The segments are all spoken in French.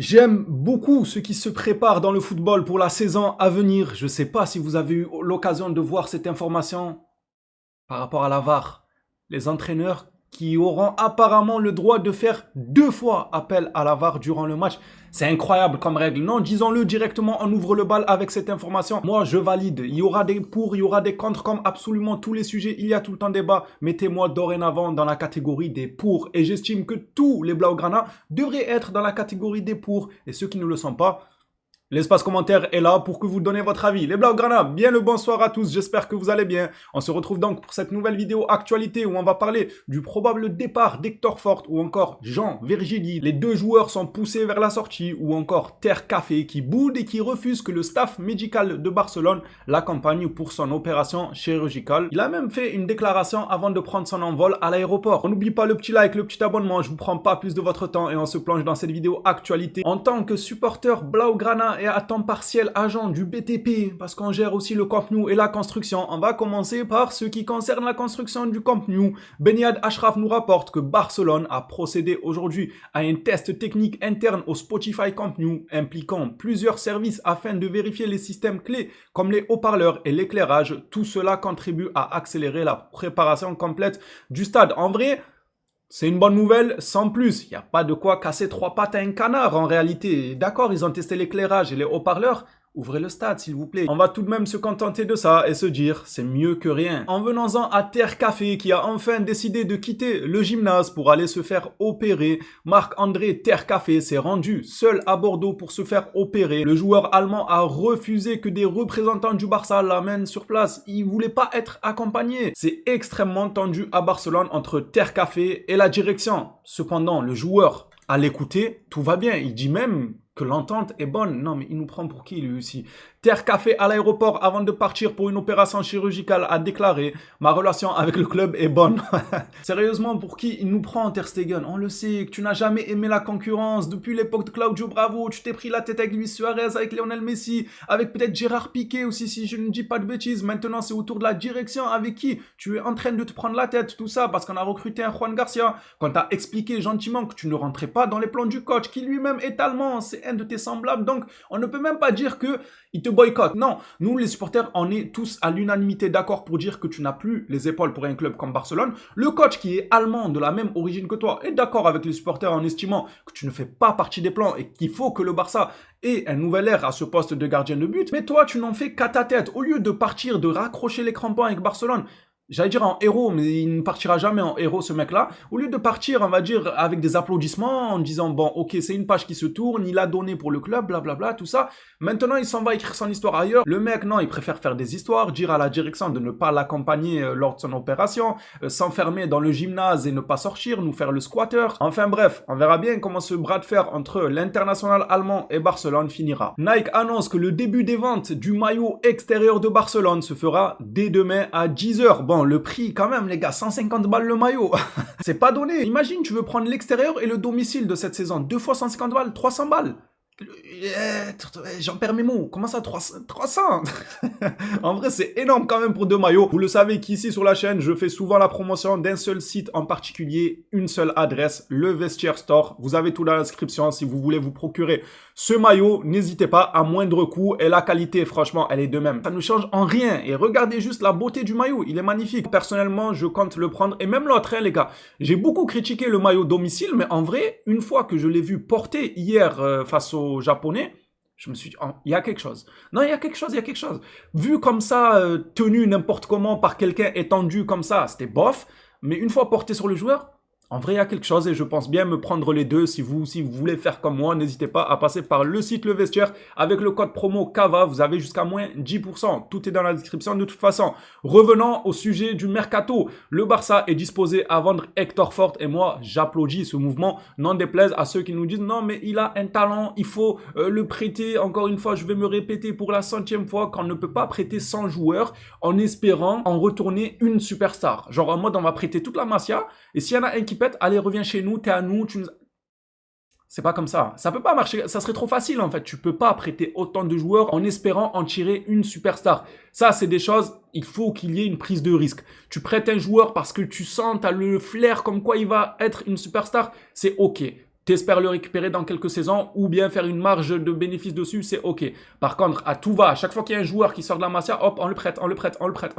J'aime beaucoup ce qui se prépare dans le football pour la saison à venir. Je ne sais pas si vous avez eu l'occasion de voir cette information par rapport à la VAR. Les entraîneurs qui auront apparemment le droit de faire 2 fois appel à la VAR durant le match. C'est incroyable comme règle. Non, disons-le directement, on ouvre le bal avec cette information. Moi, je valide. Il y aura des pour, il y aura des contre, comme absolument tous les sujets. Il y a tout le temps débat. Mettez-moi dorénavant dans la catégorie des pour. Et j'estime que tous les Blaugrana devraient être dans la catégorie des pour. Et ceux qui ne le sont pas, l'espace commentaire est là pour que vous donnez votre avis. Les Blaugrana, bien le bonsoir à tous, j'espère que vous allez bien. On se retrouve donc pour cette nouvelle vidéo actualité où on va parler du probable départ d'Hector Fort ou encore Jean Virgili. Les deux joueurs sont poussés vers la sortie ou encore Terre Café qui boude et qui refuse que le staff médical de Barcelone l'accompagne pour son opération chirurgicale. Il a même fait une déclaration avant de prendre son envol à l'aéroport. On n'oublie pas le petit like, le petit abonnement, je vous prends pas plus de votre temps et on se plonge dans cette vidéo actualité. En tant que supporter Blaugrana et à temps partiel agent du BTP, parce qu'on gère aussi le Camp Nou et la construction. On va commencer par ce qui concerne la construction du Camp Nou. Benyad Ashraf nous rapporte que Barcelone a procédé aujourd'hui à un test technique interne au Spotify Camp Nou, impliquant plusieurs services afin de vérifier les systèmes clés comme les haut-parleurs et l'éclairage. Tout cela contribue à accélérer la préparation complète du stade. En vrai, c'est une bonne nouvelle, sans plus. Il n'y a pas de quoi casser 3 pattes à un canard en réalité. D'accord, ils ont testé l'éclairage et les haut-parleurs. Ouvrez le stade, s'il vous plaît. On va tout de même se contenter de ça et se dire, c'est mieux que rien. En venant-en à Terre Café, qui a enfin décidé de quitter le gymnase pour aller se faire opérer. Marc-André Terre Café s'est rendu seul à Bordeaux pour se faire opérer. Le joueur allemand a refusé que des représentants du Barça l'amènent sur place. Il voulait pas être accompagné. C'est extrêmement tendu à Barcelone entre Terre Café et la direction. Cependant, le joueur, à l'écouter, tout va bien. Il dit même que l'entente est bonne. Non, mais il nous prend pour qui, lui aussi? Terre Café à l'aéroport avant de partir pour une opération chirurgicale a déclaré « Ma relation avec le club est bonne. » Sérieusement, pour qui il nous prend, Ter Stegen? On le sait, que tu n'as jamais aimé la concurrence. Depuis l'époque de Claudio Bravo, tu t'es pris la tête avec Luis Suarez, avec Lionel Messi, avec peut-être Gérard Piqué aussi, si je ne dis pas de bêtises. Maintenant, c'est autour de la direction avec qui tu es en train de te prendre la tête, tout ça, parce qu'on a recruté un Juan Garcia. Quand tu as expliqué gentiment que tu ne rentrais pas dans les plans du coach, qui lui-même est allemand, c'est un de tes semblables, donc on ne peut même pas dire que il te boycotte. Non, nous les supporters, on est tous à l'unanimité d'accord pour dire que tu n'as plus les épaules pour un club comme Barcelone. Le coach qui est allemand, de la même origine que toi, est d'accord avec les supporters en estimant que tu ne fais pas partie des plans et qu'il faut que le Barça ait un nouvel air à ce poste de gardien de but. Mais toi, tu n'en fais qu'à ta tête. Au lieu de partir, de raccrocher les crampons avec Barcelone, j'allais dire en héros, mais il ne partira jamais en héros, ce mec-là. Au lieu de partir, on va dire, avec des applaudissements, en disant, bon, ok, c'est une page qui se tourne, il a donné pour le club, blablabla, tout ça. Maintenant, il s'en va écrire son histoire ailleurs. Le mec, non, il préfère faire des histoires, dire à la direction de ne pas l'accompagner lors de son opération, s'enfermer dans le gymnase et ne pas sortir, nous faire le squatter. Enfin bref, on verra bien comment ce bras de fer entre l'international allemand et Barcelone finira. Nike annonce que le début des ventes du maillot extérieur de Barcelone se fera dès demain à 10h. Bon, le prix quand même les gars, 150 balles le maillot. C'est pas donné. Imagine, tu veux prendre l'extérieur et le domicile de cette saison. 2 fois 150 balles, 300 balles. J'en perds mes mots. Comment ça, 300? En vrai, c'est énorme quand même pour 2 maillots. Vous le savez qu'ici sur la chaîne, je fais souvent la promotion d'un seul site en particulier, une seule adresse, le Vestiaire Store. Vous avez tout dans la description si vous voulez vous procurer ce maillot. N'hésitez pas, à moindre coût, et la qualité, franchement, elle est de même. Ça ne change en rien. Et regardez juste la beauté du maillot. Il est magnifique. Personnellement, je compte le prendre. Et même l'autre, hein, les gars. J'ai beaucoup critiqué le maillot domicile, mais en vrai, une fois que je l'ai vu porter hier face aux Japonais, je me suis dit, oh, il y a quelque chose. Non, il y a quelque chose, il y a quelque chose. Vu comme ça, tenu n'importe comment par quelqu'un étendu comme ça, c'était bof. Mais une fois porté sur le joueur, en vrai, il y a quelque chose et je pense bien me prendre les deux. Si vous voulez faire comme moi, n'hésitez pas à passer par le site Le Vestiaire. Avec le code promo KAVA, vous avez jusqu'à moins 10%. Tout est dans la description de toute façon. Revenons au sujet du mercato. Le Barça est disposé à vendre Hector Fort et moi, j'applaudis ce mouvement. N'en déplaise à ceux qui nous disent non, mais il a un talent, il faut le prêter. Encore une fois, je vais me répéter pour la 100e fois qu'on ne peut pas prêter 100 joueurs en espérant en retourner une superstar. Genre en mode, on va prêter toute la Masia et s'il y en a un qui allez, reviens chez nous, t'es à nous, c'est pas comme ça. Ça peut pas marcher. Ça serait trop facile, en fait. Tu peux pas prêter autant de joueurs en espérant en tirer une superstar. Ça, c'est des choses, il faut qu'il y ait une prise de risque. Tu prêtes un joueur parce que tu sens, t'as le flair comme quoi il va être une superstar, c'est ok. t'espères le récupérer dans quelques saisons ou bien faire une marge de bénéfice dessus, c'est ok. Par contre, à tout va, à chaque fois qu'il y a un joueur qui sort de la Masia, hop, on le prête, on le prête, on le prête.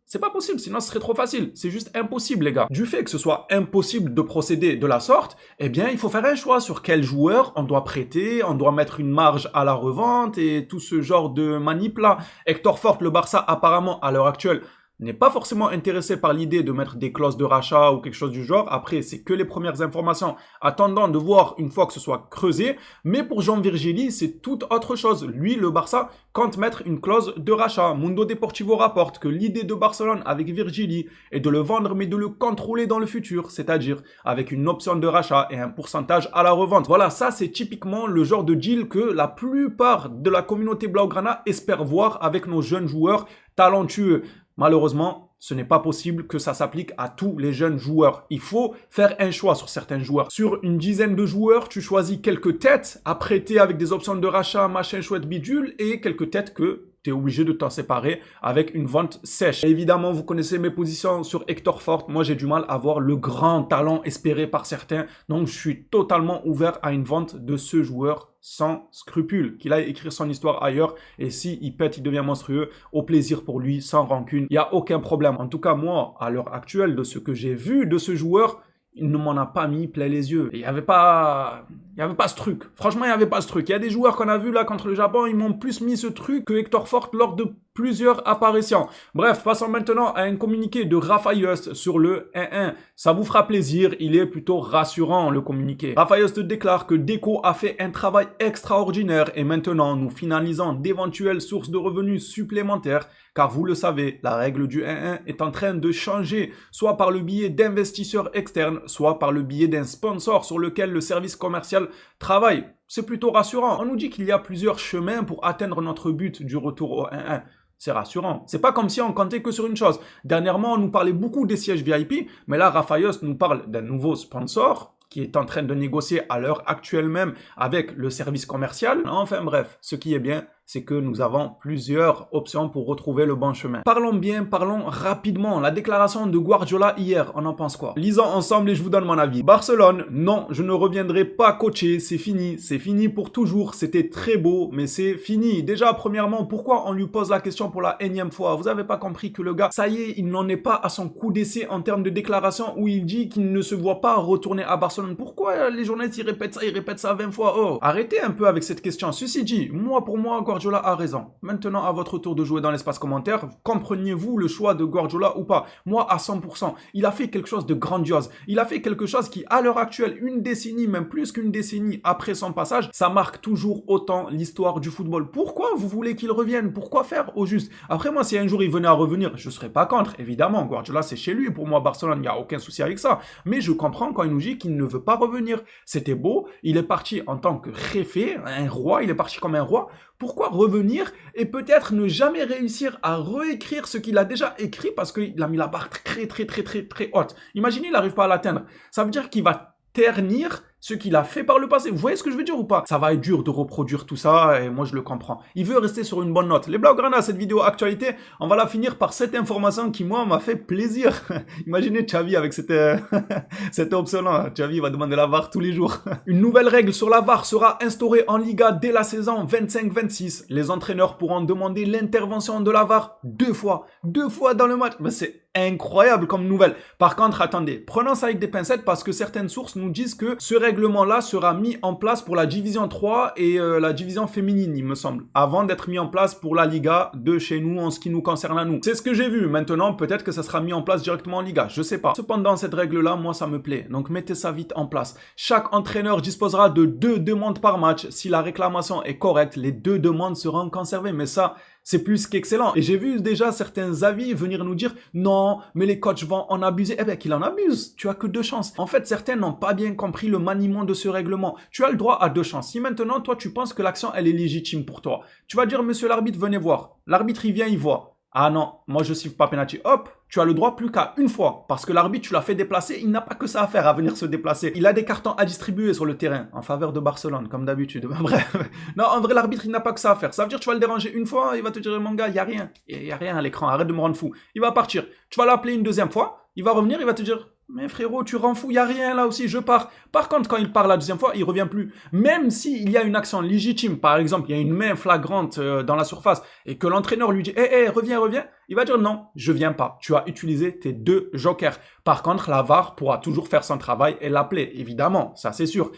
C'est pas possible, sinon ce serait trop facile. C'est juste impossible, les gars. Du fait que ce soit impossible de procéder de la sorte, eh bien, il faut faire un choix sur quel joueur on doit prêter, on doit mettre une marge à la revente et tout ce genre de manip-là. Hector Fort, le Barça, apparemment, à l'heure actuelle, n'est pas forcément intéressé par l'idée de mettre des clauses de rachat ou quelque chose du genre. Après, c'est que les premières informations, attendant de voir une fois que ce soit creusé. Mais pour Jean Virgili, c'est tout autre chose. Lui, le Barça, compte mettre une clause de rachat. Mundo Deportivo rapporte que l'idée de Barcelone avec Virgili est de le vendre mais de le contrôler dans le futur, c'est-à-dire avec une option de rachat et un pourcentage à la revente. Voilà, ça c'est typiquement le genre de deal que la plupart de la communauté Blaugrana espère voir avec nos jeunes joueurs talentueux. Malheureusement, ce n'est pas possible que ça s'applique à tous les jeunes joueurs. Il faut faire un choix sur certains joueurs. Sur une dizaine de joueurs, tu choisis quelques têtes à prêter avec des options de rachat, machin chouette bidule, et quelques têtes que tu es obligé de t'en séparer avec une vente sèche. Et évidemment, vous connaissez mes positions sur Hector Fort. Moi, j'ai du mal à voir le grand talent espéré par certains. Donc, je suis totalement ouvert à une vente de ce joueur sans scrupule. Qu'il aille écrire son histoire ailleurs. Et s'il pète, il devient monstrueux. Au plaisir pour lui, sans rancune. Il n'y a aucun problème. En tout cas, moi, à l'heure actuelle, de ce que j'ai vu de ce joueur, il ne m'en a pas mis plein les yeux. Il n'y avait pas ce truc. Franchement, il n'y avait pas ce truc. Il y a des joueurs qu'on a vus là contre le Japon, ils m'ont plus mis ce truc que Hector Fort lors de plusieurs apparitions. Bref, passons maintenant à un communiqué de Rafa Just sur le 1-1. Ça vous fera plaisir, il est plutôt rassurant le communiqué. Rafa Just déclare que Deco a fait un travail extraordinaire et maintenant nous finalisons d'éventuelles sources de revenus supplémentaires car vous le savez, la règle du 1-1 est en train de changer, soit par le biais d'investisseurs externes, soit par le biais d'un sponsor sur lequel le service commercial travaille. C'est plutôt rassurant. On nous dit qu'il y a plusieurs chemins pour atteindre notre but du retour au 1-1. C'est rassurant. C'est pas comme si on comptait que sur une chose. Dernièrement, on nous parlait beaucoup des sièges VIP, mais là, Rafa Just nous parle d'un nouveau sponsor qui est en train de négocier à l'heure actuelle même avec le service commercial. Enfin bref, ce qui est bien, c'est que nous avons plusieurs options pour retrouver le bon chemin. Parlons bien, parlons rapidement. La déclaration de Guardiola hier, on en pense quoi? Lisons ensemble et je vous donne mon avis. Barcelone, non, je ne reviendrai pas coacher, c'est fini pour toujours. C'était très beau, mais c'est fini. Déjà, premièrement, pourquoi on lui pose la question pour la énième fois? Vous avez pas compris que le gars, ça y est, il n'en est pas à son coup d'essai en termes de déclaration où il dit qu'il ne se voit pas retourner à Barcelone. Pourquoi les journalistes, ils répètent ça 20 fois? Oh, arrêtez un peu avec cette question. Ceci dit, pour moi, Guardiola a raison. Maintenant, à votre tour de jouer dans l'espace commentaire, compreniez-vous le choix de Guardiola ou pas? Moi, à 100%, il a fait quelque chose de grandiose. Il a fait quelque chose qui, à l'heure actuelle, une décennie, même plus qu'une décennie après son passage, ça marque toujours autant l'histoire du football. Pourquoi vous voulez qu'il revienne? Pourquoi faire au juste? Après, moi, si un jour il venait à revenir, je serais pas contre, évidemment. Guardiola, c'est chez lui. Pour moi, Barcelone, il n'y a aucun souci avec ça. Mais je comprends quand il nous dit qu'il ne veut pas revenir. C'était beau. Il est parti en tant que réfé, un roi. Il est parti comme un roi. Pourquoi revenir et peut-être ne jamais réussir à réécrire ce qu'il a déjà écrit parce qu'il a mis la barre très haute. Imaginez, il n'arrive pas à l'atteindre. Ça veut dire qu'il va ternir ce qu'il a fait par le passé. Vous voyez ce que je veux dire ou pas? Ça va être dur de reproduire tout ça et moi je le comprends. Il veut rester sur une bonne note. Les Blaugrana, cette vidéo actualité, on va la finir par cette information qui moi m'a fait plaisir. Imaginez Xavi avec cette option-là. Xavi va demander la VAR tous les jours. Une nouvelle règle sur la VAR sera instaurée en Liga dès la saison 25-26. Les entraîneurs pourront demander l'intervention de la VAR deux fois dans le match. Mais c'est incroyable comme nouvelle. Par contre, attendez, prenons ça avec des pincettes parce que certaines sources nous disent que ce règlement-là sera mis en place pour la division 3 et la division féminine, il me semble, avant d'être mis en place pour la Liga de chez nous en ce qui nous concerne à nous. C'est ce que j'ai vu. Maintenant, peut-être que ça sera mis en place directement en Liga, je sais pas. Cependant, cette règle-là, moi, ça me plaît. Donc, mettez ça vite en place. Chaque entraîneur disposera de 2 demandes par match. Si la réclamation est correcte, les 2 demandes seront conservées. Mais ça, c'est plus qu'excellent. Et j'ai vu déjà certains avis venir nous dire « Non, mais les coachs vont en abuser. » Eh bien, qu'il en abuse. Tu as que 2 chances. En fait, certains n'ont pas bien compris le maniement de ce règlement. Tu as le droit à 2 chances. Si maintenant, toi, tu penses que l'action, elle est légitime pour toi, tu vas dire « Monsieur l'arbitre, venez voir. » L'arbitre, il vient, il voit. Ah non, moi je siffle pas penalty. Hop, tu as le droit plus qu'à une fois. Parce que l'arbitre, tu l'as fait déplacer, il n'a pas que ça à faire à venir se déplacer. Il a des cartons à distribuer sur le terrain, en faveur de Barcelone, comme d'habitude. Bref. Non, en vrai, l'arbitre, il n'a pas que ça à faire. Ça veut dire que tu vas le déranger une fois, il va te dire, mon gars, il n'y a rien. Il n'y a rien à l'écran, arrête de me rendre fou. Il va partir. Tu vas l'appeler une deuxième fois, il va revenir, il va te dire, Mais frérot, tu rends fou, il n'y a rien là aussi, je pars. Par contre, quand il part la deuxième fois, il revient plus. Même s'il y a une action légitime, par exemple, il y a une main flagrante dans la surface et que l'entraîneur lui dit reviens, reviens, il va dire non, je viens pas. Tu as utilisé tes 2 jokers. Par contre, la VAR pourra toujours faire son travail et l'appeler, évidemment, ça c'est sûr.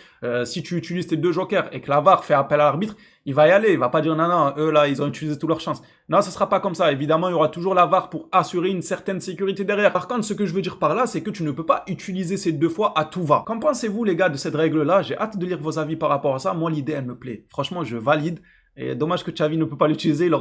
Si tu utilises tes 2 jokers et que la VAR fait appel à l'arbitre, il va y aller, il va pas dire non, non, eux là, ils ont utilisé toutes leurs chances. Non, ce sera pas comme ça. Évidemment, il y aura toujours la VAR pour assurer une certaine sécurité derrière. Par contre, ce que je veux dire par là, c'est que tu ne peux pas utiliser ces 2 fois à tout va. Qu'en pensez-vous, les gars, de cette règle-là? J'ai hâte de lire vos avis par rapport à ça. Moi, l'idée, elle me plaît. Franchement, je valide. Et dommage que Xavi ne peut pas l'utiliser.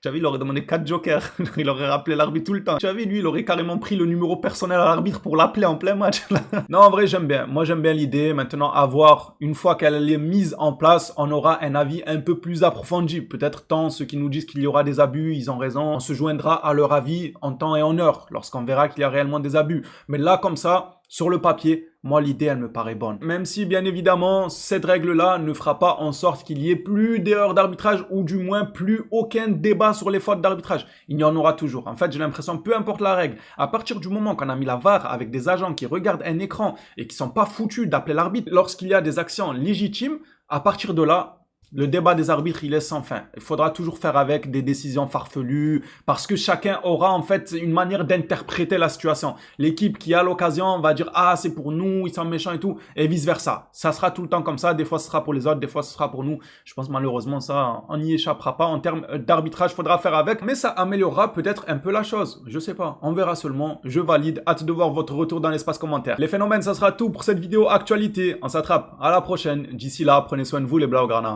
Xavi, il aurait demandé 4 jokers. Il aurait rappelé l'arbitre tout le temps. Xavi, lui, il aurait carrément pris le numéro personnel à l'arbitre pour l'appeler en plein match. Non, en vrai, j'aime bien. Moi, j'aime bien l'idée. Maintenant, à voir, une fois qu'elle est mise en place, on aura un avis un peu plus approfondi. Peut-être tant ceux qui nous disent qu'il y aura des abus, ils ont raison. On se joindra à leur avis en temps et en heure, lorsqu'on verra qu'il y a réellement des abus. Mais là, comme ça, sur le papier, moi, l'idée, elle me paraît bonne. Même si, bien évidemment, cette règle-là ne fera pas en sorte qu'il y ait plus d'erreurs d'arbitrage ou du moins plus aucun débat sur les fautes d'arbitrage. Il y en aura toujours. En fait, j'ai l'impression, peu importe la règle, à partir du moment qu'on a mis la VAR avec des agents qui regardent un écran et qui sont pas foutus d'appeler l'arbitre lorsqu'il y a des actions légitimes, à partir de là, le débat des arbitres, il est sans fin. Il faudra toujours faire avec des décisions farfelues parce que chacun aura en fait une manière d'interpréter la situation. L'équipe qui a l'occasion va dire « Ah, c'est pour nous, ils sont méchants et tout » et vice-versa. Ça sera tout le temps comme ça. Des fois, ce sera pour les autres, des fois, ce sera pour nous. Je pense malheureusement, ça, on n'y échappera pas. En termes d'arbitrage, il faudra faire avec. Mais ça améliorera peut-être un peu la chose. Je sais pas. On verra seulement. Je valide. Hâte de voir votre retour dans l'espace commentaire. Les phénomènes, ça sera tout pour cette vidéo actualité. On s'attrape à la prochaine. D'ici là, prenez soin de vous les Blaugrana.